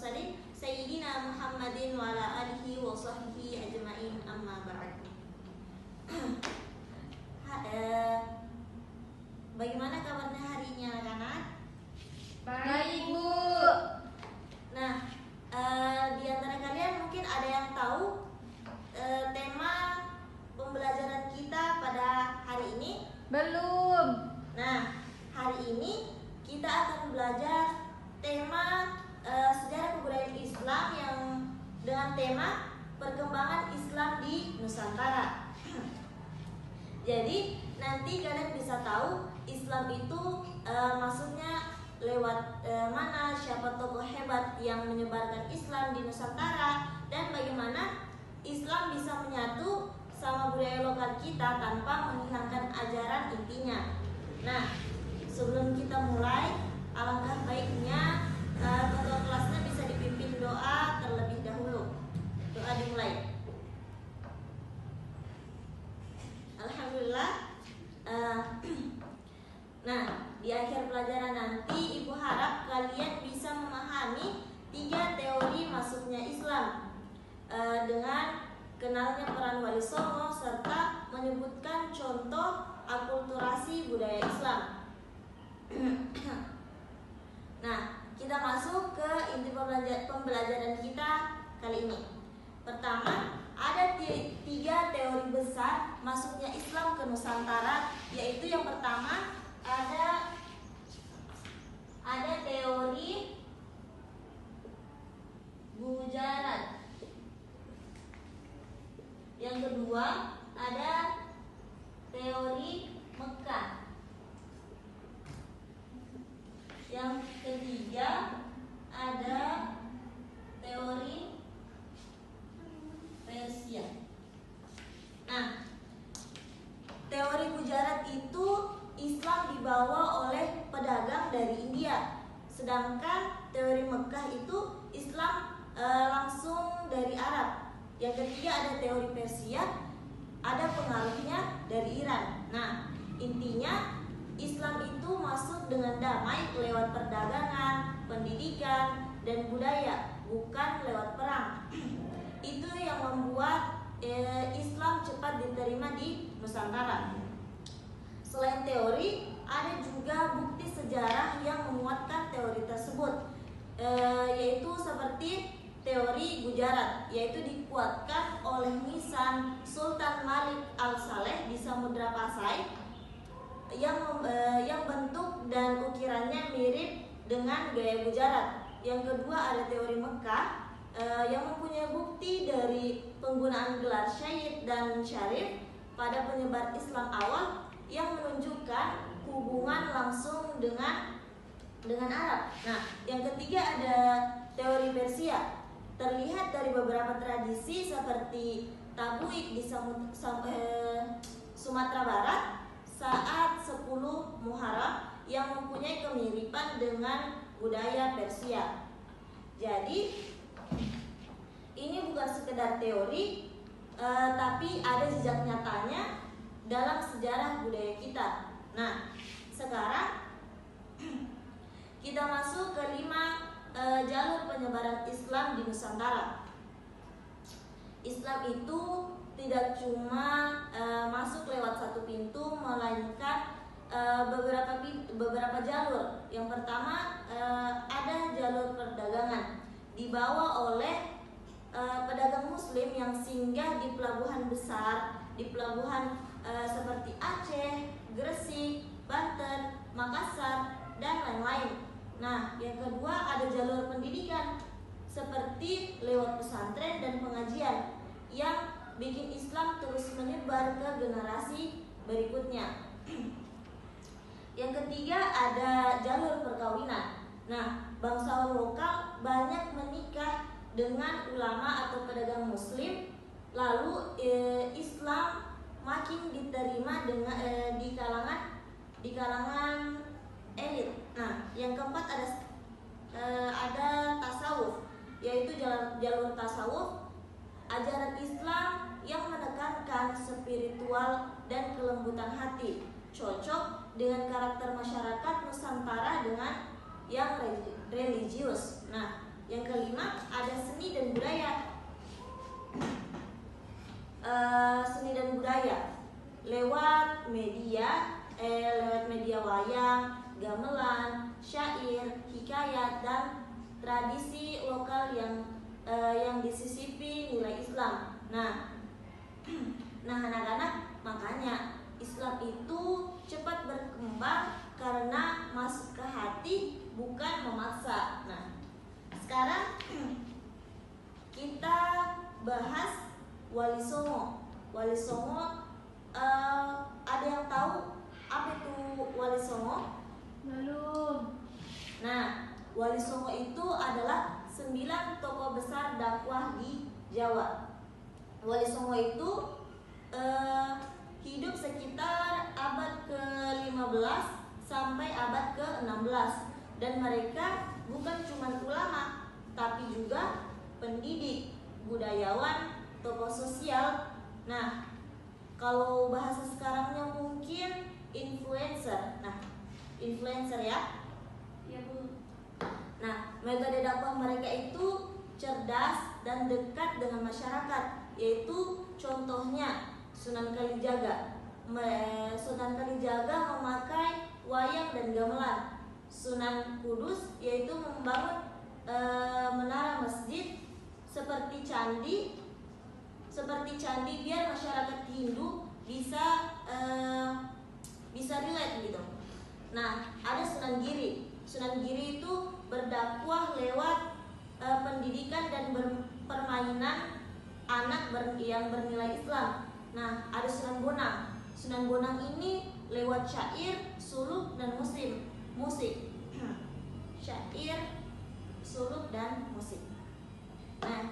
mursalin sayyidina Muhammadin wa ala alihi wa sahbihi ajma'in, amma ba'd. Bagaimana kabarnya hari ini anak-anak? Baik, Bu. Nah, di antara kalian mungkin ada yang tahu tema pembelajaran kita pada hari ini? Belum. Nah, hari ini kita akan belajar tema sejarah kebudayaan Islam yang dengan tema perkembangan Islam di Nusantara. Jadi nanti kalian bisa tahu Islam itu maksudnya lewat mana, siapa tokoh hebat yang menyebarkan Islam di Nusantara, dan bagaimana Islam bisa menyatu sama budaya lokal kita tanpa menghilangkan ajaran intinya. Nah, sebelum kita mulai, alangkah baiknya ketua kelasnya bisa dipimpin doa terlebih dahulu. Doa dimulai. Alhamdulillah. Nah, di akhir pelajaran nanti Ibu harap kalian bisa memahami 3 teori masuknya Islam dengan kenalnya peran Wali Songo serta menyebutkan contoh akulturasi budaya Islam. Nah, kita masuk ke inti pembelajaran kita kali ini. Pertama, ada 3 teori besar masuknya Islam ke Nusantara, yaitu yang pertama ada teori Gujarat. Yang kedua ada teori Mekah. Yang ketiga ada teori Persia. Nah, teori Gujarat itu Islam dibawa oleh pedagang dari India, sedangkan teori Mekah itu Islam langsung dari Arab. Yang ketiga ada teori Persia, ada pengaruhnya dari Iran. Nah, intinya Islam itu masuk dengan damai lewat perdagangan, pendidikan, dan budaya, bukan lewat perang. Itu yang membuat Islam cepat diterima di Nusantara. Selain teori, ada juga bukti sejarah yang menguatkan teori tersebut, yaitu seperti teori Gujarat, yaitu dikuatkan oleh nisan Sultan Malik Al-Saleh di Samudra Pasai yang bentuk dan ukirannya mirip dengan gaya Gujarat. Yang kedua ada teori Mekah yang mempunyai bukti dari penggunaan gelar Syahid dan Syarif pada penyebar Islam awal yang menunjukkan hubungan langsung dengan Arab. Nah, yang ketiga ada teori Persia. Terlihat dari beberapa tradisi seperti tabuik di Sumatera Barat saat 10 Muharram yang mempunyai kemiripan dengan budaya Persia. Jadi ini bukan sekedar teori, tapi ada jejak nyatanya dalam sejarah budaya kita. Nah, sekarang kita masuk ke 5 jalur penyebaran Islam di Nusantara. Islam itu tidak cuma masuk lewat satu pintu, melainkan beberapa jalur. Yang pertama ada jalur perdagangan, dibawa oleh pedagang Muslim yang singgah di pelabuhan besar, di pelabuhan seperti Aceh, Gresik, Banten, Makassar, dan lain-lain. Nah, yang kedua ada jalur pendidikan seperti lewat pesantren dan pengajian yang bikin Islam terus menyebar ke generasi berikutnya. Yang ketiga ada jalur perkawinan. Nah, bangsawan lokal banyak menikah dengan ulama atau pedagang Muslim, lalu Islam makin diterima dengan di kalangan elit. Nah, yang keempat ada tasawuf, yaitu jalur tasawuf, ajaran Islam yang menekankan spiritual dan kelembutan hati, cocok dengan karakter masyarakat Nusantara dengan yang religius. Nah, Yang kelima ada seni dan budaya. Seni dan budaya lewat media wayang, gamelan, syair, hikayat, dan tradisi lokal yang disisipi nilai Islam. Nah, anak-anak, makanya Islam itu cepat berkembang karena masuk ke hati, bukan memaksa. Nah, sekarang kita bahas Wali Songo. Wali Songo, ada yang tahu apa itu Wali Songo? Belum. Nah, Wali Songo itu adalah 9 tokoh besar dakwah di Jawa. Wali Songo itu hidup sekitar abad ke-15 sampai abad ke-16, dan mereka bukan cuma ulama, tapi juga pendidik, budayawan, tokoh sosial. Nah, kalau bahasa sekarangnya mungkin influencer. Nah, influencer ya. Ya, Bu. Nah, metode dakwah mereka itu cerdas dan dekat dengan masyarakat, yaitu contohnya Sunan Kalijaga. Sunan Kalijaga memakai wayang dan gamelan. Sunan Kudus yaitu membangun menara masjid seperti candi biar masyarakat Hindu bisa relate gitu. Nah, ada Sunan Giri. Sunan Giri itu berdakwah lewat pendidikan dan permainan anak yang bernilai Islam. Nah, ada Sunan Bonang. Sunan Bonang ini lewat syair, suluk, dan musik. Syair, suluk, dan musik. Nah,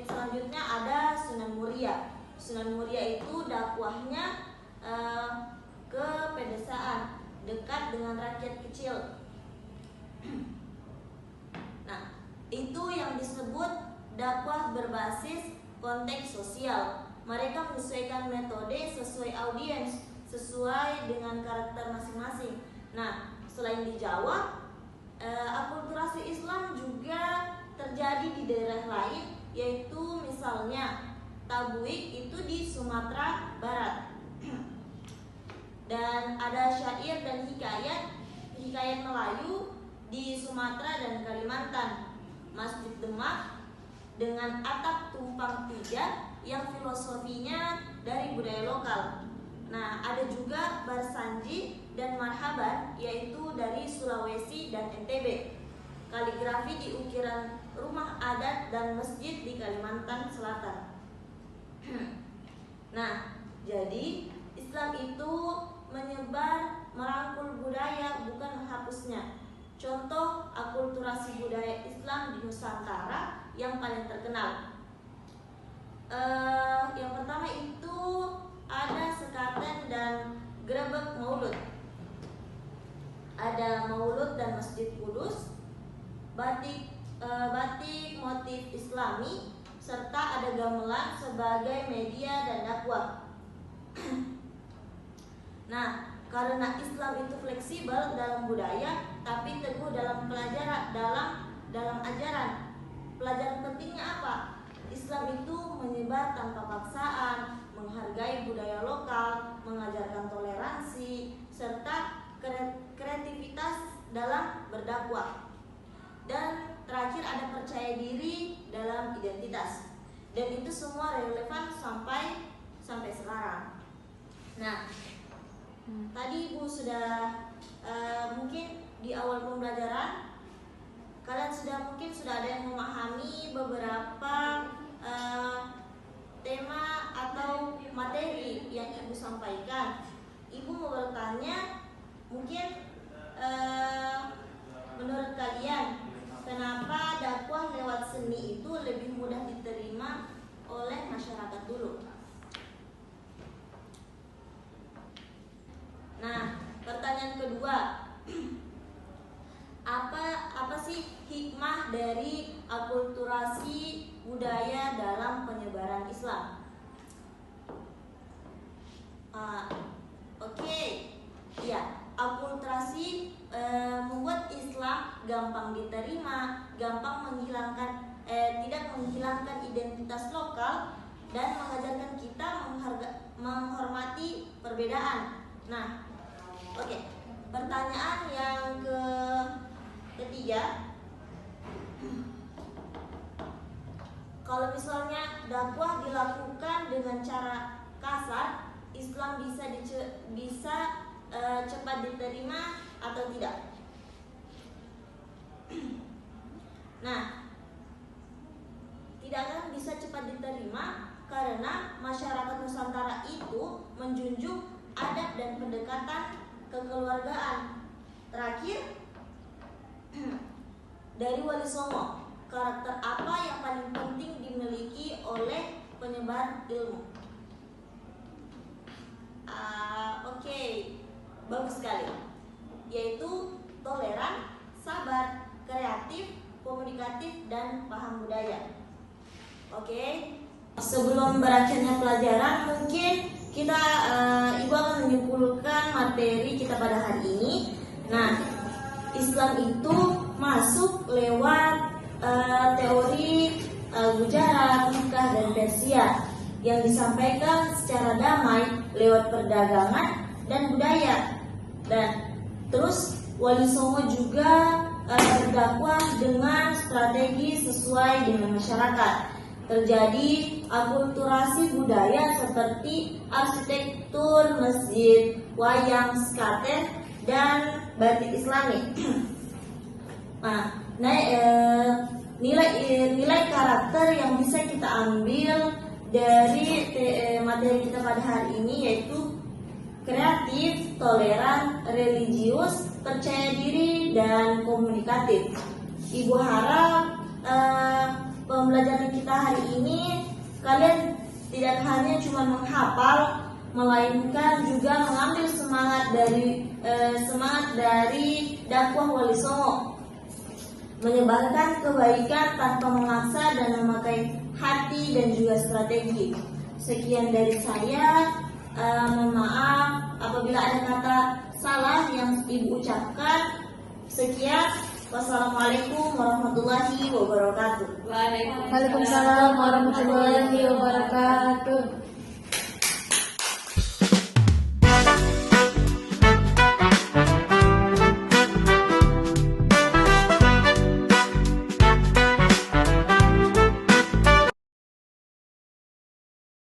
selanjutnya ada Sunan Muria. Sunan Muria itu dakwahnya ke pedesaan, dekat dengan rakyat kecil. Nah, itu yang disebut dakwah berbasis konteks sosial. Mereka menyesuaikan metode sesuai audiens, sesuai dengan karakter masing-masing. Nah, selain di Jawa, akulturasi Islam juga terjadi di daerah lain, yaitu misalnya Tabuik itu di Sumatera Barat. Dan ada syair dan hikayat Melayu di Sumatera dan Kalimantan. Masjid Demak dengan atap tumpang tiga yang filosofinya dari budaya lokal. Nah, ada juga Barsanji dan Marhaban, yaitu dari Sulawesi dan NTB. Kaligrafi di ukiran rumah adat dan masjid di Kalimantan Selatan. Nah, jadi Islam itu menyebar, merangkul budaya, bukan menghapusnya. Contoh akulturasi budaya Islam di Nusantara yang paling terkenal. Yang pertama itu ada sekaten dan grebek maulud. Ada maulud dan masjid kudus, batik motif Islami, serta ada gamelan sebagai media dan dakwah. Nah, karena Islam itu fleksibel dalam budaya, tapi teguh dalam dalam ajaran. Pelajaran pentingnya apa? Islam itu menyebar tanpa paksaan, menghargai budaya lokal, mengajarkan toleransi, serta kreativitas dalam berdakwah. Dan terakhir ada percaya diri dalam identitas. Dan itu semua relevan sampai sekarang. Nah, tadi Ibu sudah mungkin di awal pembelajaran kalian mungkin sudah ada yang memahami beberapa tema atau materi yang Ibu sampaikan. Ibu mau bertanya, mungkin menurut kalian kenapa dakwah lewat seni itu lebih mudah diterima oleh masyarakat dulu? Nah, pertanyaan kedua, apa sih hikmah dari akulturasi budaya dalam penyebaran Islam? Oke. Ya, akulturasi membuat Islam gampang diterima, gampang tidak menghilangkan identitas lokal, dan mengajarkan kita menghormati perbedaan. Nah, oke. Pertanyaan yang ketiga, kalau misalnya dakwah dilakukan dengan cara kasar, Islam bisa cepat diterima atau tidak? Nah, tidak akan bisa cepat diterima karena masyarakat Nusantara itu menjunjung adab dan pendekatan kekeluargaan. Terakhir, dari Wali Songo, karakter apa yang paling penting dimiliki oleh penyebar ilmu? Oke, bagus sekali. Yaitu toleran, sabar, kreatif, komunikatif, dan paham budaya. Oke. Sebelum berakhirnya pelajaran, mungkin Ibu akan menyimpulkan materi kita pada hari ini. Nah, Islam itu masuk lewat teori Gujarat, Mekah, dan Persia yang disampaikan secara damai lewat perdagangan dan budaya. Dan terus Wali Songo juga berdakwah dengan strategi sesuai dengan masyarakat. Terjadi akulturasi budaya seperti arsitektur, masjid, wayang, skater, dan batik Islami. Nilai karakter yang bisa kita ambil dari materi kita pada hari ini yaitu kreatif, toleran, religius, percaya diri, dan komunikatif. Ibu harap pembelajaran kita hari ini kalian tidak hanya cuma menghafal, melainkan juga mengambil semangat dari dakwah Wali Songo, menyebarkan kebaikan tanpa memaksa dan memakai hati dan juga strategi. Sekian dari saya. Mohon maaf apabila ada kata salah yang Ibu ucapkan. Sekian. Wassalamualaikum warahmatullahi wabarakatuh. Waalaikumsalam warahmatullahi wabarakatuh.